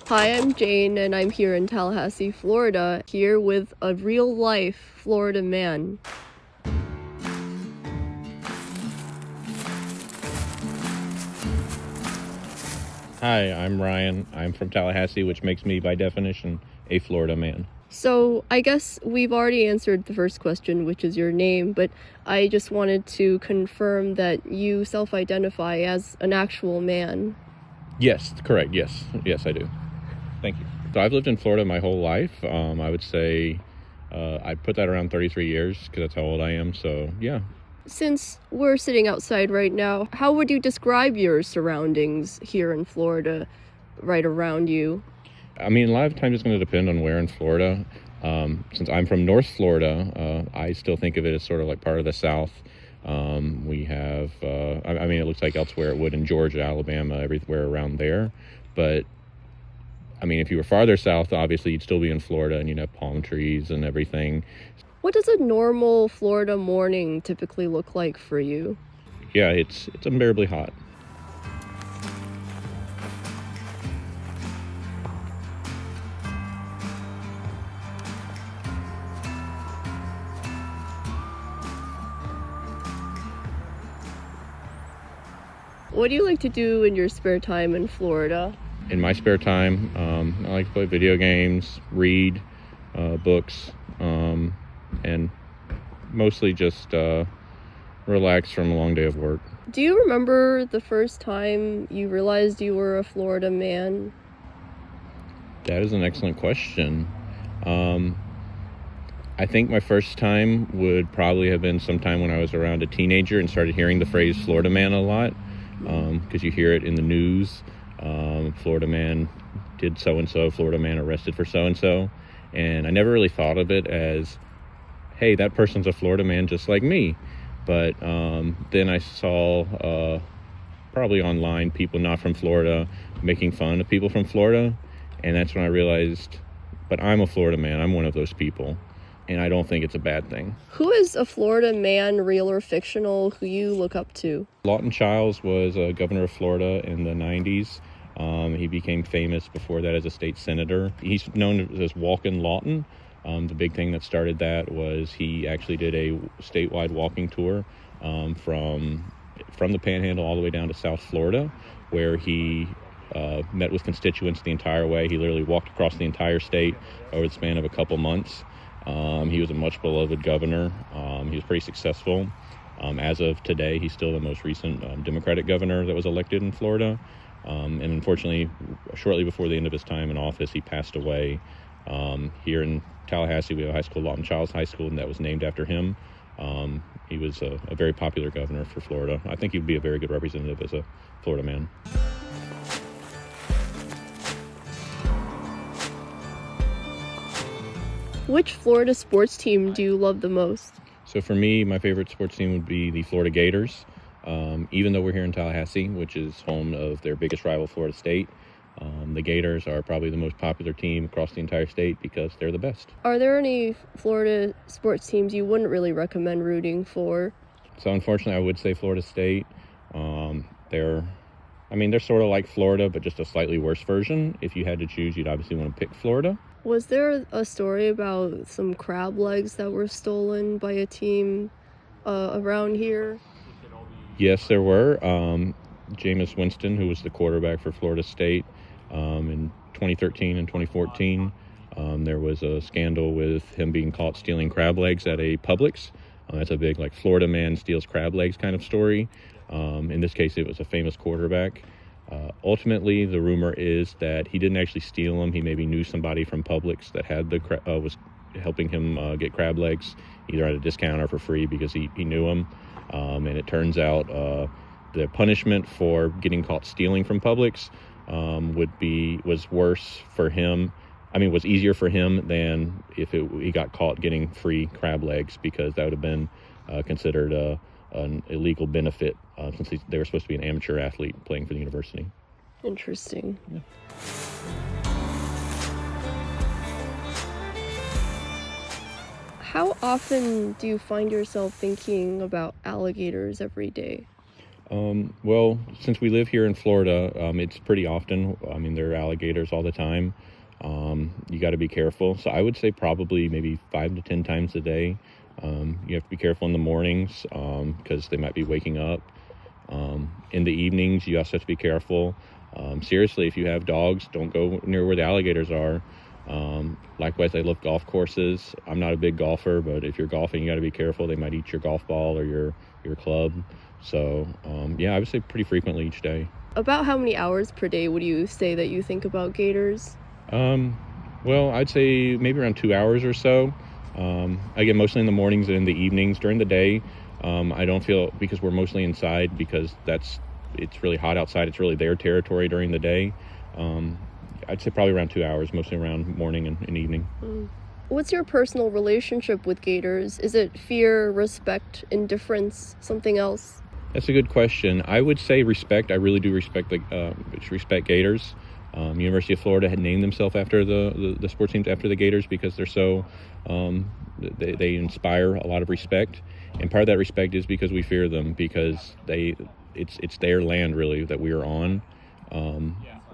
Hi, I'm Jane, and I'm here in Tallahassee, Florida, here with a real-life Florida man. Hi, I'm Ryan. I'm from Tallahassee, which makes me, by definition, a Florida man. So, I guess we've already answered the first question, which is your name, but I just wanted to confirm that you self-identify as an actual man. Yes, correct. Yes, I do. Thank you. So I've lived in Florida my whole life. I would say I'd put that around 33 years because that's how old I am. So, yeah. Since we're sitting outside right now, how would you describe your surroundings here in Florida, right around you? I mean, a lot of times it's going to depend on where in Florida. Since I'm from North Florida, I still think of it as sort of like part of the South. We have, I mean, it looks like elsewhere it would in Georgia, Alabama, everywhere around there. But, I mean, if you were farther south, obviously you'd still be in Florida and you'd have palm trees and everything. What does a normal Florida morning typically look like for you? Yeah, it's unbearably hot. What do you like to do in your spare time in Florida? In my spare time, I like to play video games, read books, and mostly just relax from a long day of work. Do you remember the first time you realized you were a Florida man? That is an excellent question. I think my first time would probably have been sometime when I was around a teenager and started hearing the phrase Florida man a lot, because you hear it in the news. Florida man did so-and-so, Florida man arrested for so-and-so. And I never really thought of it as, hey, that person's a Florida man just like me. But then I saw probably online people not from Florida making fun of people from Florida. And that's when I realized, but I'm a Florida man. I'm one of those people. And I don't think it's a bad thing. Who is a Florida man, real or fictional, who you look up to? Lawton Chiles was governor of Florida in the 90s. He became famous before that as a state senator. He's known as Walkin' Lawton. The big thing that started that was he actually did a statewide walking tour from the Panhandle all the way down to South Florida, where he met with constituents the entire way. He literally walked across the entire state over the span of a couple months. He was a much beloved governor. He was pretty successful. As of today, he's still the most recent Democratic governor that was elected in Florida. And unfortunately, shortly before the end of his time in office, he passed away. Here in Tallahassee, we have a high school, Lawton Chiles High School, and that was named after him. He was a very popular governor for Florida. I think he'd be a very good representative as a Florida man. Which Florida sports team do you love the most? So for me, my favorite sports team would be the Florida Gators. Even though we're here in Tallahassee, which is home of their biggest rival, Florida State, the Gators are probably the most popular team across the entire state because they're the best. Are there any Florida sports teams you wouldn't really recommend rooting for? So unfortunately, I would say Florida State. They're sort of like Florida, but just a slightly worse version. If you had to choose, you'd obviously want to pick Florida. Was there a story about some crab legs that were stolen by a team around here? Yes, there were. Jameis Winston, who was the quarterback for Florida State in 2013 and 2014, there was a scandal with him being caught stealing crab legs at a Publix. That's a big, like, Florida man steals crab legs kind of story. In this case, it was a famous quarterback. Ultimately, the rumor is that he didn't actually steal them. He maybe knew somebody from Publix that had was helping him get crab legs, either at a discount or for free because he knew them. And it turns out the punishment for getting caught stealing from Publix was worse for him. Was easier for him than if he got caught getting free crab legs, because that would have been considered an illegal benefit since they were supposed to be an amateur athlete playing for the university. Interesting. Yeah. How often do you find yourself thinking about alligators every day? Well, since we live here in Florida, it's pretty often. I mean, there are alligators all the time. You got to be careful. So I would say probably maybe 5 to 10 times a day. You have to be careful in the mornings because they might be waking up. In the evenings, you also have to be careful. Seriously, if you have dogs, don't go near where the alligators are. Likewise, they love golf courses. I'm not a big golfer, but if you're golfing, you got to be careful. They might eat your golf ball or your club. So, yeah, I would say pretty frequently each day. About how many hours per day would you say that you think about gators? Well, I'd say maybe around 2 hours or so. Again, mostly in the mornings and in the evenings. During the day, I don't feel, because we're mostly inside, because it's really hot outside. It's really their territory during the day. I'd say probably around 2 hours, mostly around morning and evening. What's your personal relationship with gators? Is it fear, respect, indifference, something else? That's a good question. I would say respect. I really do respect respect gators. University of Florida had named themselves after the sports teams after the gators because they're so they inspire a lot of respect, and part of that respect is because we fear them because it's their land really that we are on,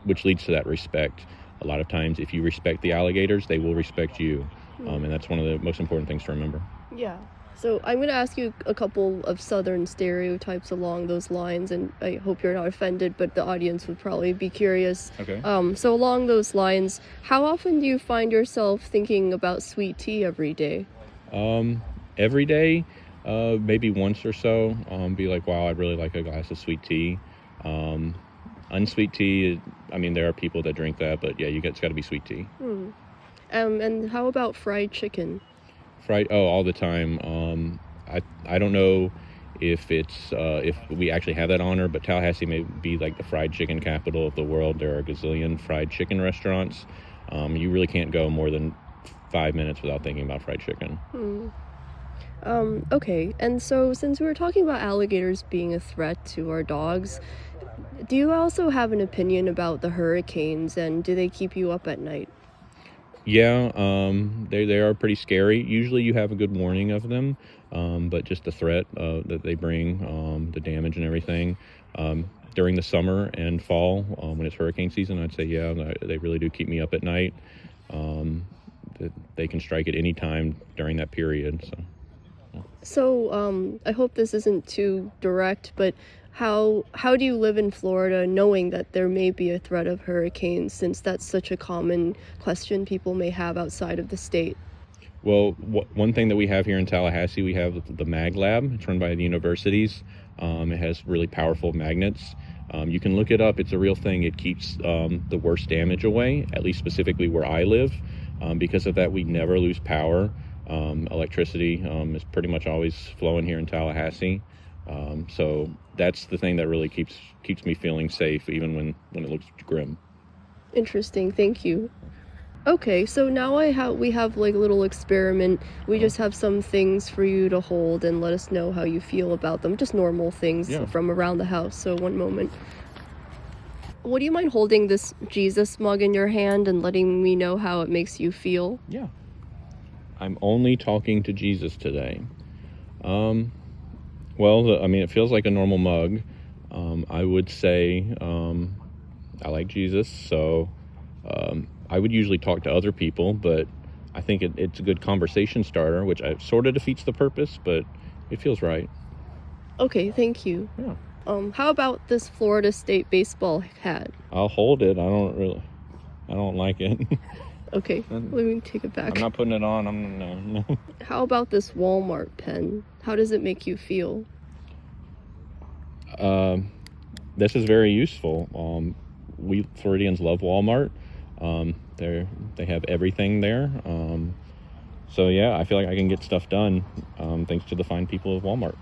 which leads to that respect. A lot of times, if you respect the alligators, they will respect you, and that's one of the most important things to remember. Yeah. So I'm going to ask you a couple of Southern stereotypes along those lines, and I hope you're not offended, but the audience would probably be curious. Okay. So along those lines, how often do you find yourself thinking about sweet tea every day? Every day, maybe once or so. Be like, wow, I'd really like a glass of sweet tea. Unsweet tea, I mean, there are people that drink that, but yeah, it's got to be sweet tea. And how about fried chicken? All the time. I don't know if we actually have that honor, but Tallahassee may be like the fried chicken capital of the world. There are a gazillion fried chicken restaurants. You really can't go more than 5 minutes without thinking about fried chicken. Okay, and so since we were talking about alligators being a threat to our dogs, do you also have an opinion about the hurricanes, and do they keep you up at night? Yeah, they are pretty scary. Usually you have a good warning of them, but just the threat that they bring, the damage and everything. During the summer and fall, when it's hurricane season, I'd say, yeah, they really do keep me up at night. They can strike at any time during that period. So, I hope this isn't too direct, but how do you live in Florida knowing that there may be a threat of hurricanes, since that's such a common question people may have outside of the state? Well, one thing that we have here in Tallahassee, we have the Mag Lab. It's run by the universities. It has really powerful magnets. You can look it up. It's a real thing. It keeps the worst damage away, at least specifically where I live. Because of that, we never lose power. Electricity is pretty much always flowing here in Tallahassee. So that's the thing that really keeps me feeling safe, even when it looks grim. Interesting, thank you. Okay, so now we have like a little experiment. We just have some things for you to hold and let us know how you feel about them. Just normal things from around the house. So one moment. Would you mind holding this Jesus mug in your hand and letting me know how it makes you feel? Yeah. I'm only talking to Jesus today. Well, I mean, it feels like a normal mug. I would say I like Jesus, so I would usually talk to other people, but I think it's a good conversation starter, which sort of defeats the purpose, but it feels right. Okay, thank you. Yeah. How about this Florida State baseball hat? I'll hold it. I don't like it. Okay, let me take it back. I'm not putting it on. No. How about this Walmart pen? How does it make you feel? This is very useful. We Floridians love Walmart. They have everything there. So yeah, I feel like I can get stuff done thanks to the fine people of Walmart.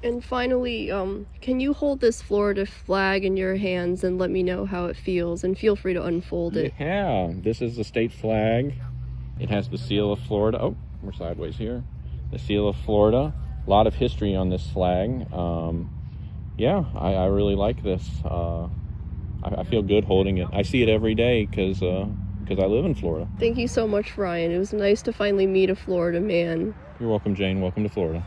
And finally, can you hold this Florida flag in your hands and let me know how it feels? And feel free to unfold it. Yeah, this is the state flag. It has the seal of Florida. Oh, we're sideways here. The seal of Florida. A lot of history on this flag. Yeah, I really like this. I feel good holding it. I see it every day because I live in Florida. Thank you so much, Ryan. It was nice to finally meet a Florida man. You're welcome, Jane. Welcome to Florida.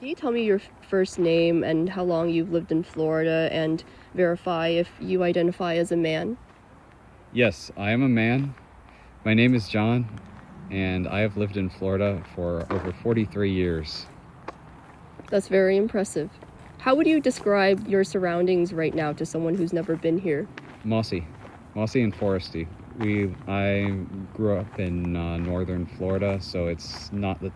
Can you tell me your first name and how long you've lived in Florida, and verify if you identify as a man? Yes, I am a man. My name is John, and I have lived in Florida for over 43 years. That's very impressive. How would you describe your surroundings right now to someone who's never been here? Mossy and foresty. I grew up in northern Florida, so it's not the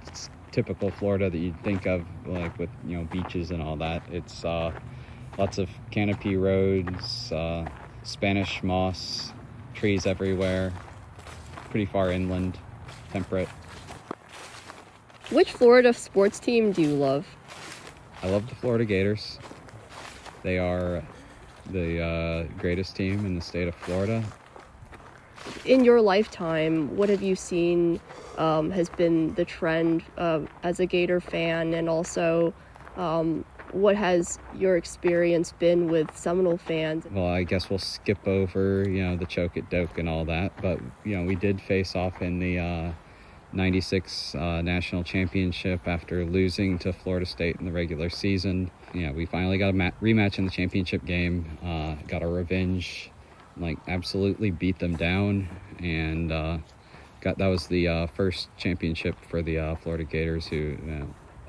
typical Florida that you'd think of, like with beaches and all that. It's lots of canopy roads, Spanish moss, trees everywhere, pretty far inland, temperate. Which Florida sports team do you love? I love the Florida Gators. They are the greatest team in the state of Florida. In your lifetime, what have you seen has been the trend as a Gator fan, and also what has your experience been with Seminole fans? Well, I guess we'll skip over, the choke at Doak and all that, but, we did face off in the 96 national championship after losing to Florida State in the regular season. We finally got a rematch in the championship game, got our revenge, absolutely beat them down, and that was the first championship for the Florida Gators, who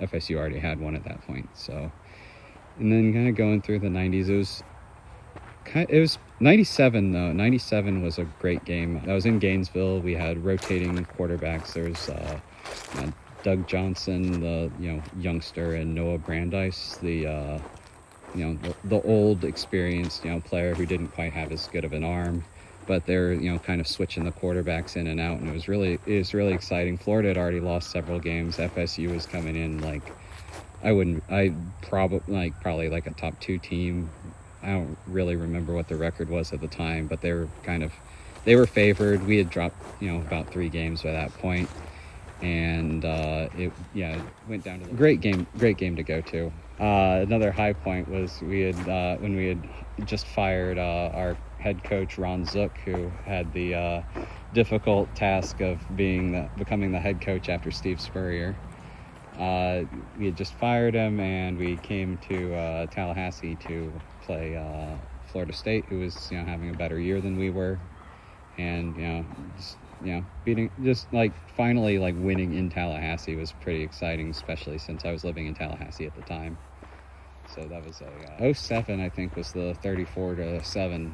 FSU already had one at that point. So, and then kind of going through the 90s, it was 97 though. 97 was a great game. That was in Gainesville. We had rotating quarterbacks. There's Doug Johnson, the youngster, and Noah Brandeis, the old experienced player who didn't quite have as good of an arm, but they're kind of switching the quarterbacks in and out, and it was really exciting. Florida had already lost several games. FSU was coming in probably like a top 2 team. I don't really remember what the record was at the time, but they were favored. We had dropped about 3 games by that point, and it went down to the great game to go to. Another high point was when we had just fired our head coach Ron Zook, who had the difficult task of becoming the head coach after Steve Spurrier. We had just fired him, and we came to Tallahassee to play Florida State, who was having a better year than we were, and finally winning in Tallahassee was pretty exciting, especially since I was living in Tallahassee at the time. So that was a 07, I think, was the 34-7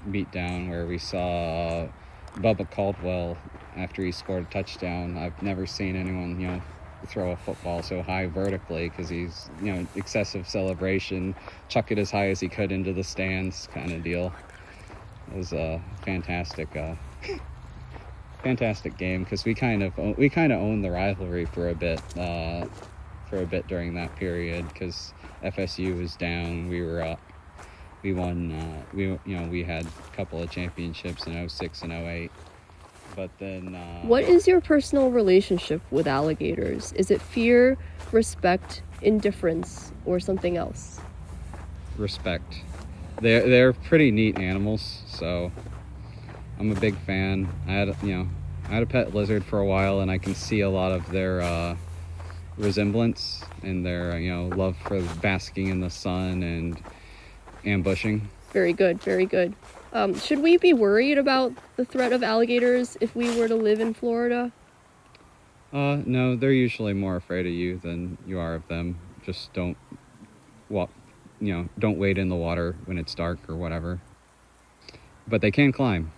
beatdown where we saw Bubba Caldwell after he scored a touchdown. I've never seen anyone throw a football so high vertically, because he's excessive celebration, chuck it as high as he could into the stands kind of deal. It was a fantastic game, because we kind of owned the rivalry for a bit during that period, because FSU was down, we were up. We won. We had a couple of championships in 06 and 08. But then what is your personal relationship with alligators? Is it fear, respect, indifference, or something else? Respect. They're pretty neat animals, so I'm a big fan. I had a pet lizard for a while, and I can see a lot of their resemblance and their love for basking in the sun and ambushing. Very good, very good. Should we be worried about the threat of alligators if we were to live in Florida? No, they're usually more afraid of you than you are of them. Just don't wade in the water when it's dark or whatever. But they can climb.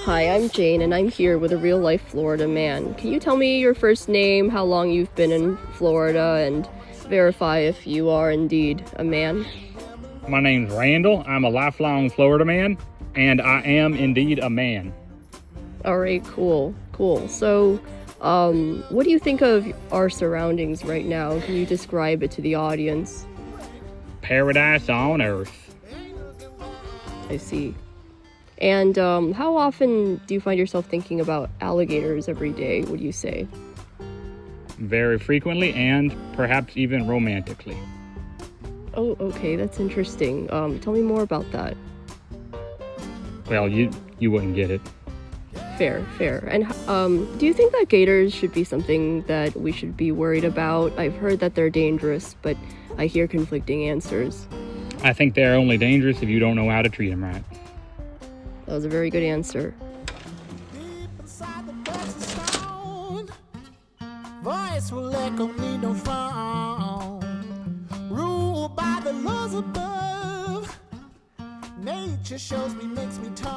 Hi, I'm Jane, and I'm here with a real-life Florida man. Can you tell me your first name, how long you've been in Florida, and verify if you are indeed a man? My name's Randall. I'm a lifelong Florida man, and I am indeed a man. All right, cool. So, What do you think of our surroundings right now? Can you describe it to the audience? Paradise on earth. I see. And how often do you find yourself thinking about alligators every day, would you say? Very frequently and perhaps even romantically. Oh, okay, that's interesting. Tell me more about that. Well, you wouldn't get it. Fair. And do you think that gators should be something that we should be worried about? I've heard that they're dangerous, but I hear conflicting answers. I think they're only dangerous if you don't know how to treat them right. That was a very good answer. Deep inside the depths of stone, voice will echo me no frown. Ruled by the laws above, nature shows me, makes me turn.